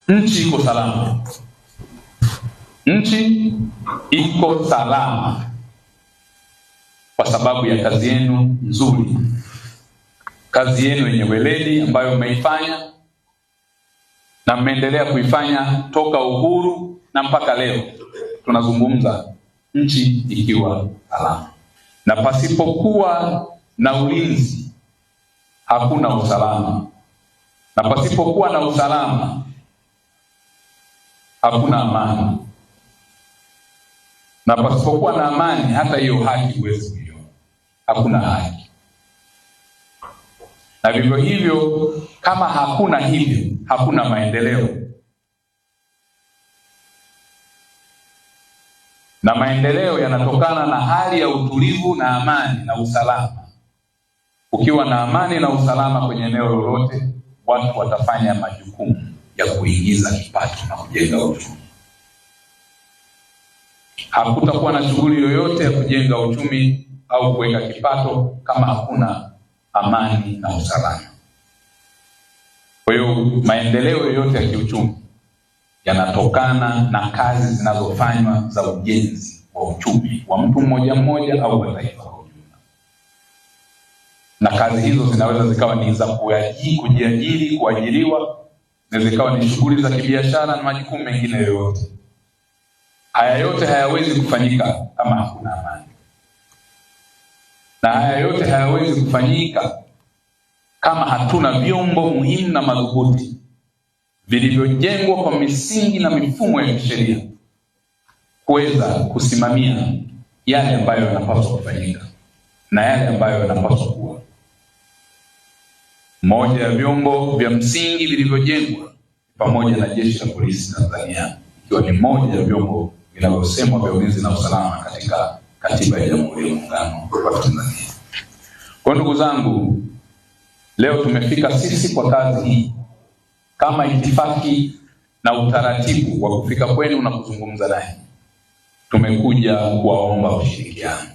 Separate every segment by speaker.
Speaker 1: Nchi iko salama. Nchi iko salama kwa sababu ya kazi yenu nzuri, kazi yenu yenye weledi ambayo mmeifanya na mmeendelea kuifanya toka uhuru na mpaka leo. Tunazungumza nchi ikiwa salama, na pasipokuwa na ulinzi hakuna usalama, na pasipokuwa na usalama hakuna amani, na pasipokuwa na amani hata hiyo haki huwezi kuiona. Hakuna haki. Na vivyo hivyo, kama hakuna hivyo, hakuna maendeleo. Na maendeleo yanatokana na hali ya utulivu na amani na usalama. Ukiwa na amani na usalama kwenye eneo lolote, watu watafanya majukumu ya kuingiza kipato na kujenga uchumi. Hakutakuwa na shughuli yoyote ya kujenga uchumi au kuweka kipato kama hakuna amani na usalama. Kwa hiyo maendeleo yoyote ya kiuchumi yanatokana na kazi zinazofanywa za ujenzi wa uchumi wa mtu mmoja mmoja au wa taifa kwa ujumla. Na kazi hizo zinaweza zikawa ni za kujiajiri, kuajiriwa, na zikawa ni shughuli za kibiashara na majukumu mengine yoyote. Haya yote hayawezi kufanyika kama hakuna amani. Na haya yote hayawezi kufanyika kama hatuna vyombo muhimu na madhubuti vilivyojengwa kwa misingi na mifumo ya kisheria kuweza kusimamia yale ambayo yanapaswa kufanyika na yale ambayo yanapaswa kuwa. Moja ya vyombo vya msingi vilivyojengwa pamoja na Jeshi la Polisi Tanzania, ikiwa ni moja ya vyombo vinavyosemwa vya ulinzi na usalama katika Katiba ya Jamhuri ya Muungano wa Tanzania. Kwa ndugu zangu, leo tumefika sisi kwa kazi hii kama itifaki na utaratibu wa kufika kwenu na kuzungumza naye. Tumekuja kuwaomba ushirikiano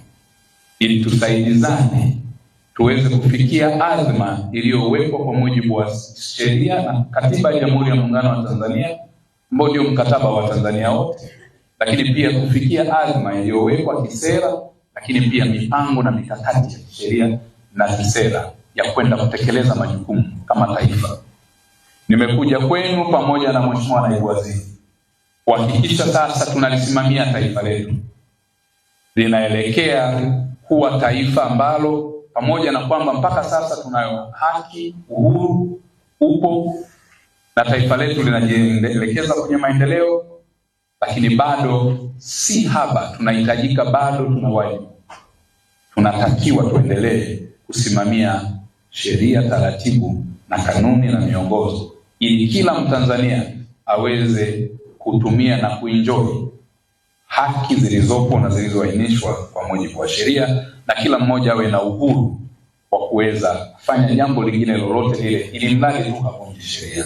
Speaker 1: ili tusaidizane tuweze kufikia azma iliyowekwa kwa mujibu wa sheria na Katiba ya Jamhuri ya Muungano wa Tanzania, ambao ndio mkataba wa Tanzania wote, lakini pia kufikia azma iliyowekwa kisera, lakini pia mipango na mikakati ya kisheria na kisera ya kwenda kutekeleza majukumu kama taifa. Nimekuja kwenu pamoja na Mheshimiwa Naibu Waziri kuhakikisha sasa tunalisimamia taifa letu linaelekea kuwa taifa ambalo pamoja na kwamba mpaka sasa tunayo haki, uhuru upo na taifa letu linajielekeza kwenye maendeleo, lakini bado si haba, tunahitajika, bado tuna wajibu. Tunatakiwa tuendelee kusimamia sheria, taratibu na kanuni na miongozo ili kila Mtanzania aweze kutumia na kuenjoy haki zilizopo na zilizoainishwa kwa mujibu wa sheria, na kila mmoja awe na uhuru wa kuweza kufanya jambo lingine lolote lile ili mradi tu havunji sheria.